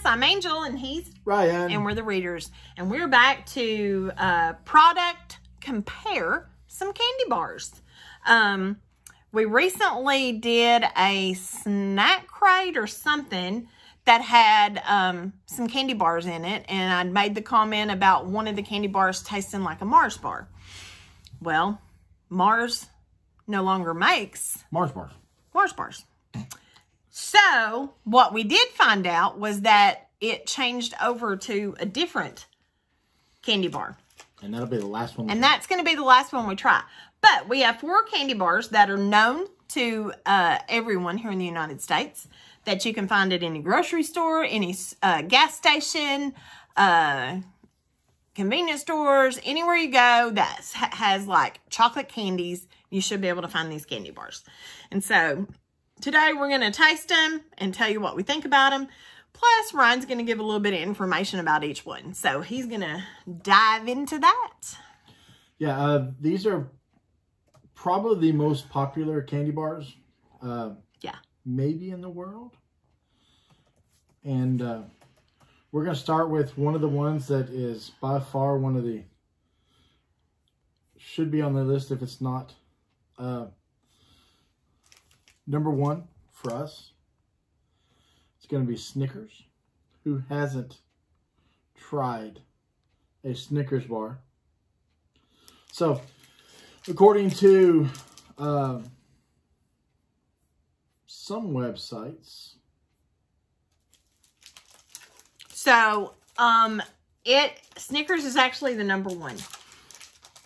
I'm Angel, and he's Ryan. And we're the readers. And we're back to product compare some candy bars. We recently did a snack crate or something that had some candy bars in it. And I made the comment about one of the candy bars tasting like a Mars bar. Well, Mars no longer makes Mars bars. Mars bars. So, what we did find out was that it changed over to a different candy bar. And that'll be the last one. And that's going to be the last one we try. But we have 4 candy bars that are known to everyone here in the United States. That you can find at any grocery store, any gas station, convenience stores, anywhere you go that has like chocolate candies, you should be able to find these candy bars. And so today we're going to taste them and tell you what we think about them. Plus, Ryan's going to give a little bit of information about each one. So he's going to dive into that. Yeah, these are probably the most popular candy bars. Yeah. Maybe in the world. And we're going to start with one of the ones that is by far one of the, should be on the list if it's not. Number 1 for us, it's going to be Snickers. Who hasn't tried a Snickers bar? So, according to some websites. So, Snickers is actually the number 1.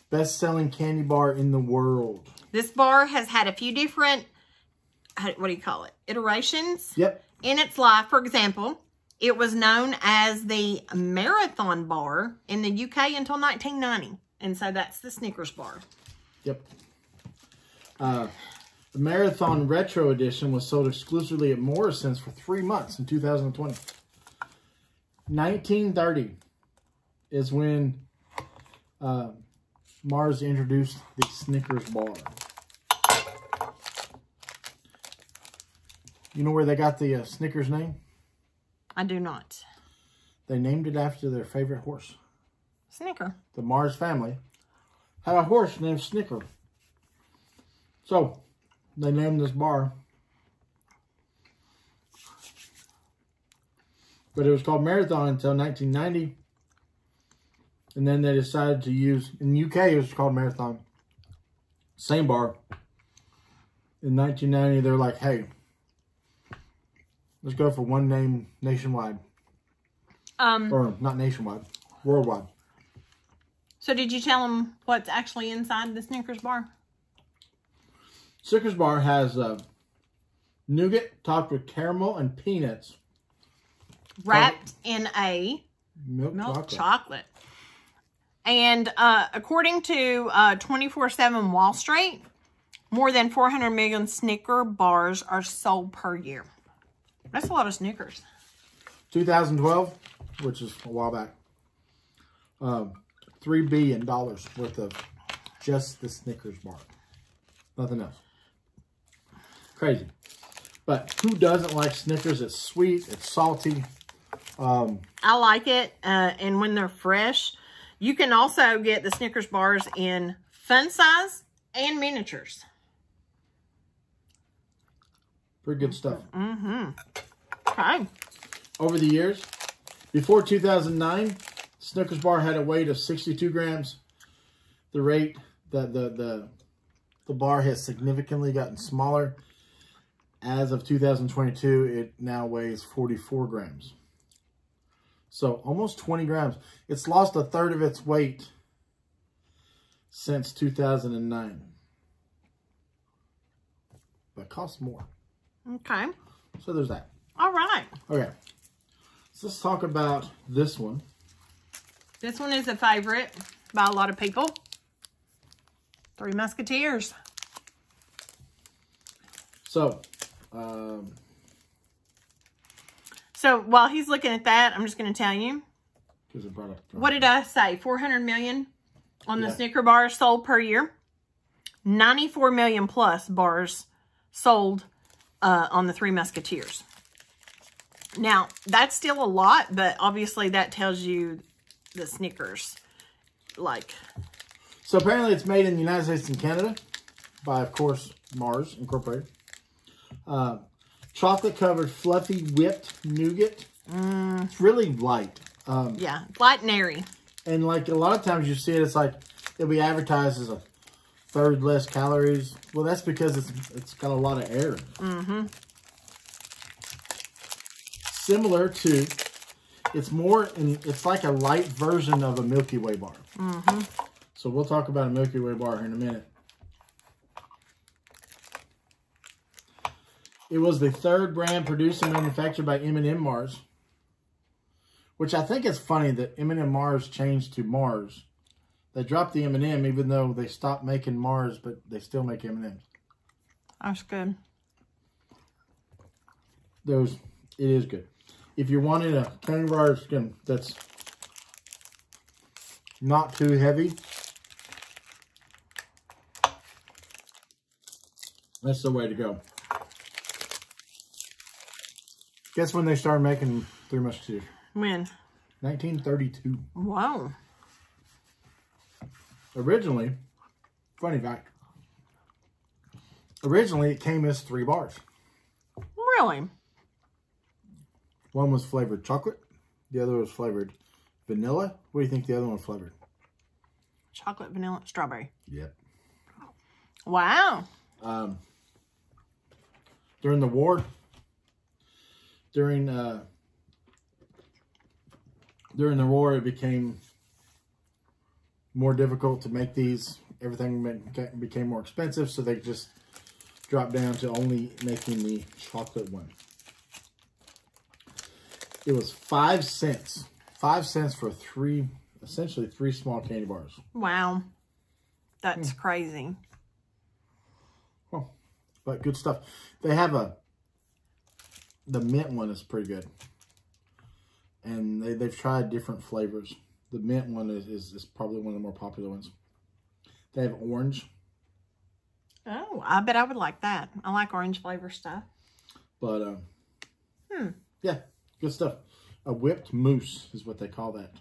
Best-selling candy bar in the world. This bar has had a few different, what do you call it, iterations. Yep. In its life. For example, it was known as the Marathon bar in the UK until 1990. And so that's the Snickers bar. Yep. The Marathon Retro Edition was sold exclusively at Morrison's for 3 months in 2020. 1930 is when Mars introduced the Snickers bar. You know where they got the Snickers name? I do not. They named it after their favorite horse. Snicker. The Mars family had a horse named Snicker. So, they named this bar. But it was called Marathon until 1990. And then they decided to use, in the UK it was called Marathon. Same bar. In 1990 they're like, hey, let's go for one name nationwide. Or not nationwide, worldwide. So did you tell them what's actually inside the Snickers bar? Snickers bar has nougat topped with caramel and peanuts. Wrapped in a milk chocolate. And according to 24/7 Wall Street, more than 400 million Snicker bars are sold per year. That's a lot of Snickers. 2012, which is a while back, $3 billion worth of just the Snickers bar. Nothing else. Crazy. But who doesn't like Snickers? It's sweet. It's salty. I like it. And when they're fresh, you can also get the Snickers bars in fun size and miniatures. Pretty good stuff. Mm-hmm. Okay. Over the years, before 2009, Snickers bar had a weight of 62 grams. The rate that the bar has significantly gotten smaller. As of 2022, it now weighs 44 grams. So almost 20 grams. It's lost a third of its weight since 2009. But it costs more. Okay. So there's that. All right. Okay. So let's talk about this one. This one is a favorite by a lot of people. Three Musketeers. So, so while he's looking at that, I'm just going to tell you. What did I say? 400 million on the Snicker bars sold per year. 94 million plus bars sold on the Three Musketeers. Now, that's still a lot, but obviously that tells you the Snickers, like... So apparently it's made in the United States and Canada by, of course, Mars Incorporated. Chocolate-covered, fluffy, whipped nougat. It's really light. Yeah, light and airy. And like a lot of times you see it, it's like it'll be advertised as a third less calories. Well, that's because it's got a lot of air. Mm-hmm. Similar to, it's like a light version of a Milky Way bar. Mm-hmm. So we'll talk about a Milky Way bar here in a minute. It was the third brand produced and manufactured by M&M Mars. Which I think is funny that M&M Mars changed to Mars. They dropped the M&M even though they stopped making Mars, but they still make M&Ms. That's good. It is good. If you're wanting a candy bar that's not too heavy, that's the way to go. Guess when they started making Three Musketeers? When? 1932. Wow. Originally, funny fact, originally it came as 3 bars. Really? One was flavored chocolate. The other was flavored vanilla. What do you think the other one was flavored? Chocolate, vanilla, strawberry. Yep. Wow. During the war, during the war, it became more difficult to make these. Everything became more expensive, so they just dropped down to only making the chocolate one. It was 5 cents. 5 cents for essentially 3 small candy bars. Wow. That's crazy. Well, but good stuff. They have the mint one is pretty good. And they've tried different flavors. The mint one is probably one of the more popular ones. They have orange. Oh, I bet I would like that. I like orange flavor stuff. But, yeah, good stuff. A whipped mousse is what they call that.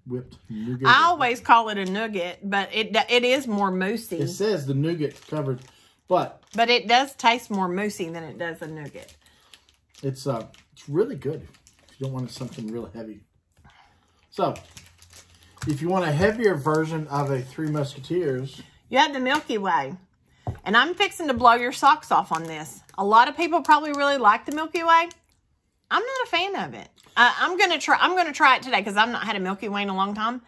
Whipped nougat. I always call it a nougat, but it is more moussey. It says the nougat covered, but it does taste more moussey than it does a nougat. It's really good if you don't want something real heavy. So, if you want a heavier version of a Three Musketeers, you have the Milky Way. And I'm fixing to blow your socks off on this. A lot of people probably really like the Milky Way. I'm not a fan of it. I'm gonna try it today because I've not had a Milky Way in a long time.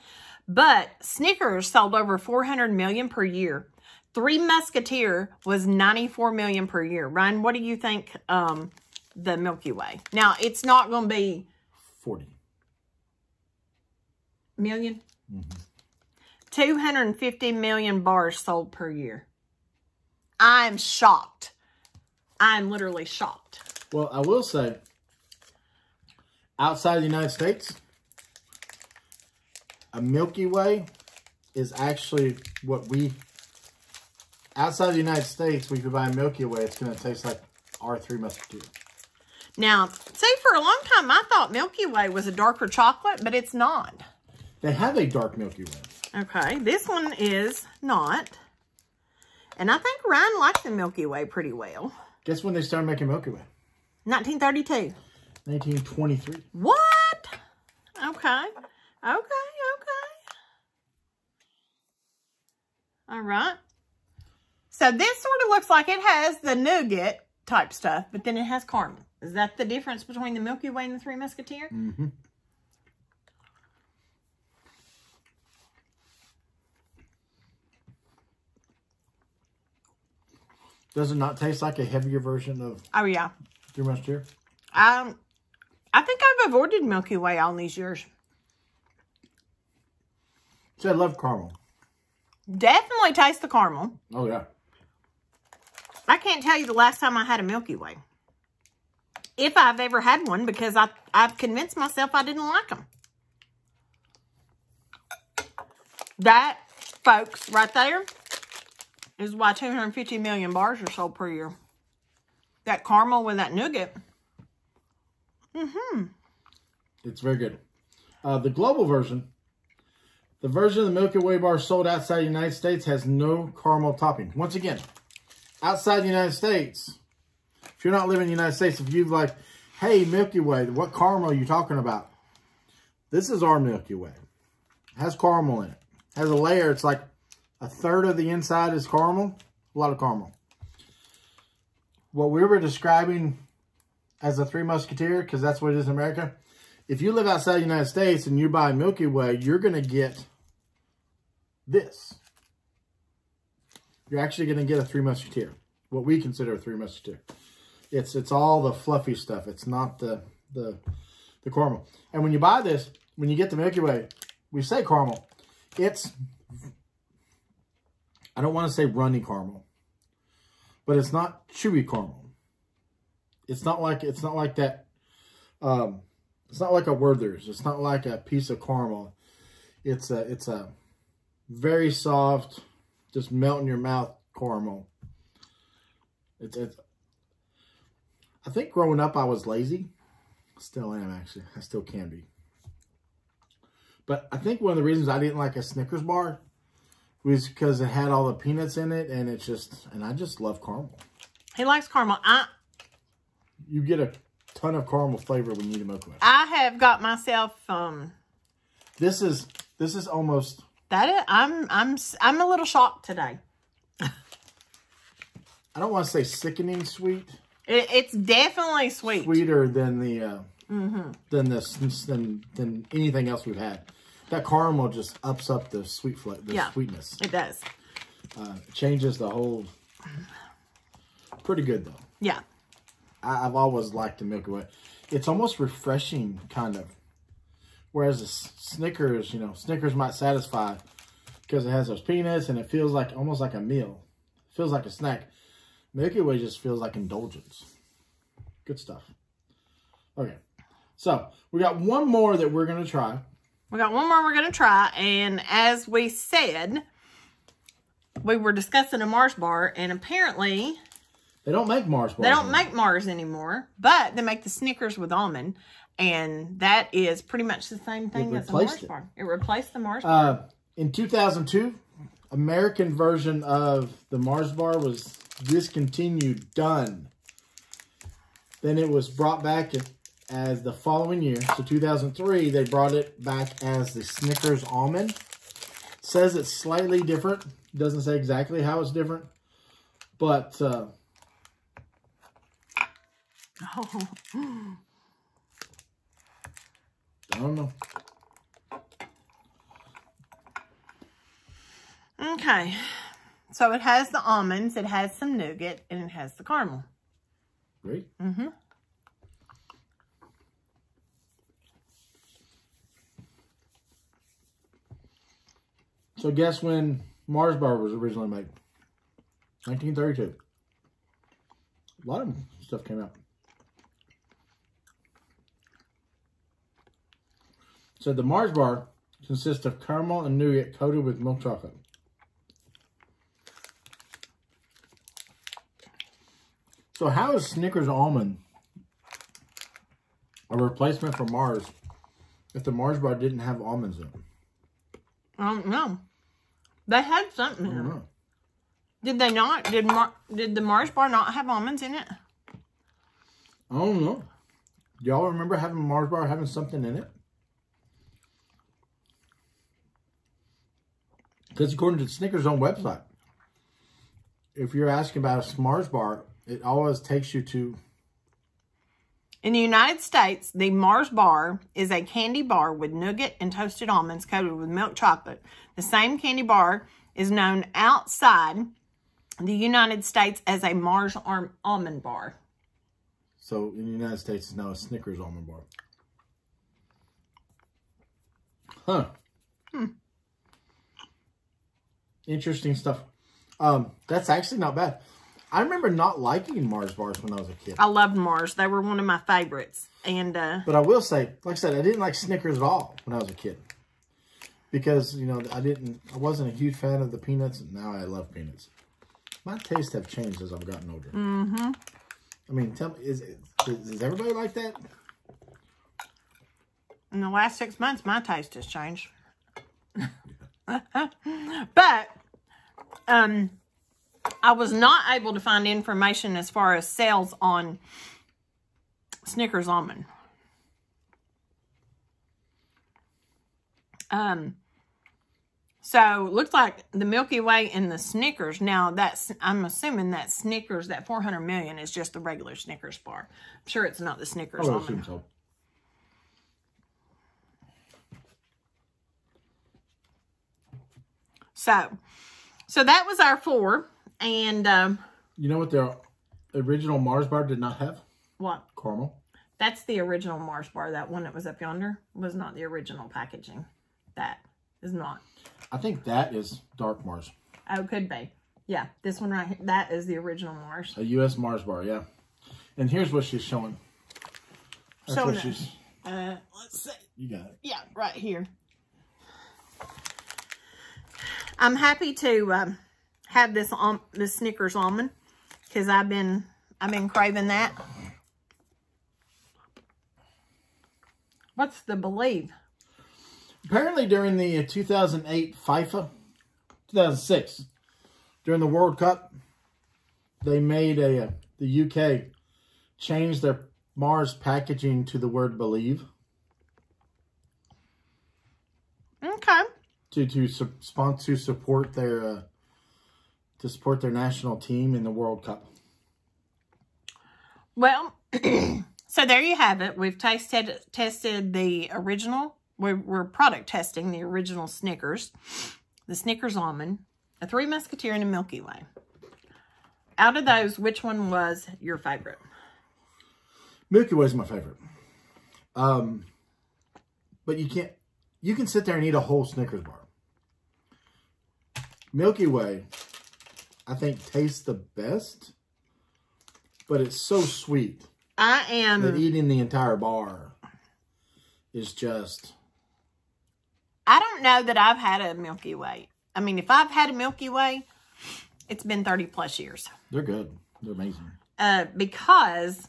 But Snickers sold over 400 million per year. Three Musketeer was 94 million per year. Ryan, what do you think the Milky Way? Now, it's not going to be 40 million. 250 million bars sold per year. I'm shocked. I'm literally shocked. Well, I will say, outside of the United States, a Milky Way is actually what outside of the United States, we could buy a Milky Way. It's going to taste like our Three Musketeers. Now, see, for a long time, I thought Milky Way was a darker chocolate, but it's not. They have a dark Milky Way. Okay, this one is not. And I think Ryan likes the Milky Way pretty well. Guess when they started making Milky Way? 1932. 1923. What? Okay. Okay. All right. So this sort of looks like it has the nougat type stuff, but then it has caramel. Is that the difference between the Milky Way and the Three Musketeer? Mm-hmm. Does it not taste like a heavier version of Oh, yeah. Three Musketeer? I think I've avoided Milky Way all these years. See, I love caramel. Definitely taste the caramel. Oh, yeah. I can't tell you the last time I had a Milky Way. If I've ever had one, because I've convinced myself I didn't like them. That, folks, right there, is why 250 million bars are sold per year. That caramel with that nougat. Mm-hmm. It's very good. The global version, the version of the Milky Way bar sold outside the United States has no caramel topping. Once again, outside the United States, if you're not living in the United States, if you've like, hey, Milky Way, what caramel are you talking about? This is our Milky Way. It has caramel in it. It has a layer. It's like a third of the inside is caramel. A lot of caramel. What we were describing as a Three Musketeer, because that's what it is in America. If you live outside the United States and you buy Milky Way, you're going to get this. You're actually going to get a Three Musketeer. What we consider a Three Musketeer. It's all the fluffy stuff. It's not the caramel. And when you buy this, when you get the Milky Way, we say caramel. It's, I don't want to say runny caramel, but it's not chewy caramel. It's not like that. It's not like a Werther's. It's not like a piece of caramel. It's a very soft, just melt in your mouth caramel. I think growing up I was lazy. Still am, actually. I still can be. But I think one of the reasons I didn't like a Snickers bar was because it had all the peanuts in it, and I just love caramel. He likes caramel. You get a ton of caramel flavor when you eat a Milky Way. I have got myself This is almost I'm a little shocked today. I don't want to say sickening sweet. It's definitely sweet. Sweeter than than anything else we've had. That caramel just ups up the sweetness. It does. Changes the whole. Pretty good though. Yeah. I've always liked the Milky Way. It's almost refreshing, kind of. Whereas the Snickers, Snickers might satisfy because it has those peanuts and it feels like almost like a meal. It feels like a snack. Milky Way just feels like indulgence. Good stuff. Okay. So, we got one more that we're going to try. We got one more we're going to try. And as we said, we were discussing a Mars bar. And apparently, they don't make Mars bars. They don't make Mars anymore. But they make the Snickers with almond. And that is pretty much the same thing as a Mars bar. It replaced the Mars bar. In 2002, American version of the Mars bar was discontinued. Done. Then it was brought back as the following year. So 2003, they brought it back as the Snickers Almond. It says it's slightly different. It doesn't say exactly how it's different. But, I don't know. Okay. So it has the almonds, it has some nougat, and it has the caramel. Great. Mm-hmm. So guess when Mars bar was originally made? 1932. A lot of stuff came out. So the Mars bar consists of caramel and nougat coated with milk chocolate. So how is Snickers Almond a replacement for Mars if the Mars bar didn't have almonds in it? I don't know. They had something in it. Did they not? Did the Mars bar not have almonds in it? I don't know. Do y'all remember having a Mars bar having something in it? Because according to the Snickers' own website, if you're asking about a Mars bar, it always takes you to... In the United States, the Mars bar is a candy bar with nougat and toasted almonds coated with milk chocolate. The same candy bar is known outside the United States as a Mars almond bar. So in the United States, it's now a Snickers almond bar. Huh. Interesting stuff. That's actually not bad. I remember not liking Mars bars when I was a kid. I loved Mars. They were one of my favorites. And but I will say, like I said, I didn't like Snickers at all when I was a kid. Because, I wasn't a huge fan of the peanuts, and now I love peanuts. My tastes have changed as I've gotten older. Mm-hmm. I mean, tell me, is everybody like that? in the last 6 months, my taste has changed. But, I was not able to find information as far as sales on Snickers almond. So looks like the Milky Way and the Snickers. Now that's, I'm assuming that Snickers, that 400 million is just the regular Snickers bar. I'm sure it's not the Snickers almond. I would assume so. So that was our 4. And you know what their original Mars bar did not have? What? Caramel. That's the original Mars bar. That one that was up yonder was not the original packaging. That is not. I think that is dark Mars. Oh, could be. Yeah, this one right here. That is the original Mars. A U.S. Mars bar, yeah. And here's what she's showing. That's showing what she's... let's see. You got it. Yeah, right here. I'm happy to have this Snickers almond because I've been craving that. What's the Believe? Apparently during the 2008 FIFA, 2006, during the World Cup, they made the UK change their Mars packaging to the word Believe. Okay. To support their national team in the World Cup. Well, so there you have it. We've tested the original. We're product testing the original Snickers, the Snickers almond, a Three Musketeer, and a Milky Way. Out of those, which one was your favorite? Milky Way is my favorite. But you can sit there and eat a whole Snickers bar. Milky Way, I think, tastes the best, but it's so sweet. That eating the entire bar is just... I don't know that I've had a Milky Way. I mean, if I've had a Milky Way, it's been 30 plus years. They're good. They're amazing. Because...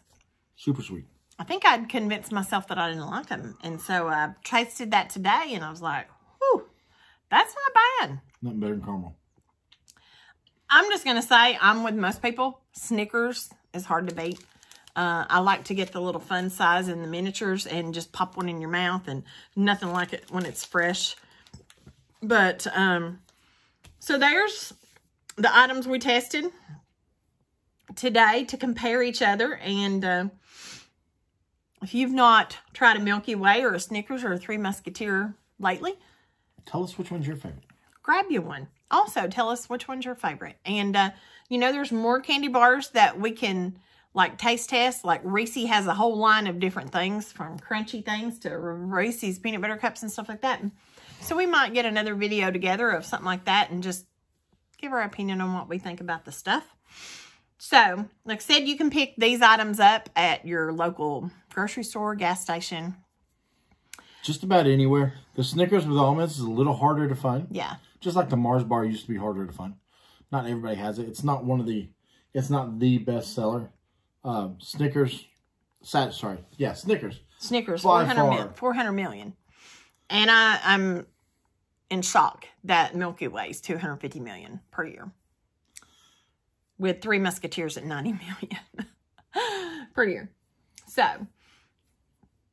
super sweet. I think I'd convinced myself that I didn't like them. And so I tasted that today and I was like, whew, that's not bad. Nothing better than caramel. I'm just going to say I'm with most people. Snickers is hard to beat. I like to get the little fun size in the miniatures and just pop one in your mouth, and nothing like it when it's fresh. But, so there's the items we tested today to compare each other. And if you've not tried a Milky Way or a Snickers or a Three Musketeer lately, tell us which one's your favorite. Grab you one. Also, tell us which one's your favorite. And, you know, there's more candy bars that we can... like taste test, like Reese has a whole line of different things, from crunchy things to Reese's peanut butter cups and stuff like that. So we might get another video together of something like that and just give our opinion on what we think about the stuff. So, like I said, you can pick these items up at your local grocery store, gas station. Just about anywhere. The Snickers with almonds is a little harder to find. Yeah. Just like the Mars bar used to be harder to find. Not everybody has it. It's not it's not the best seller. Snickers. Snickers. Snickers, 400 million. And I'm in shock that Milky Way's 250 million per year. With Three Musketeers at 90 million per year. So,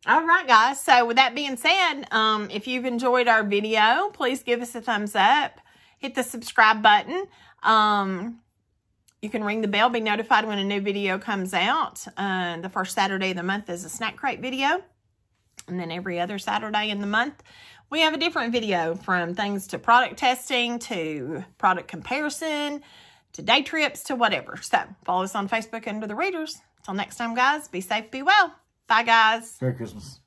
all right, guys. So, with that being said, if you've enjoyed our video, please give us a thumbs up. Hit the subscribe button. You can ring the bell, be notified when a new video comes out. The first Saturday of the month is a snack crate video. And then every other Saturday in the month, we have a different video, from things to product testing, to product comparison, to day trips, to whatever. So, follow us on Facebook under The Readers. Until next time, guys, be safe, be well. Bye, guys. Merry Christmas.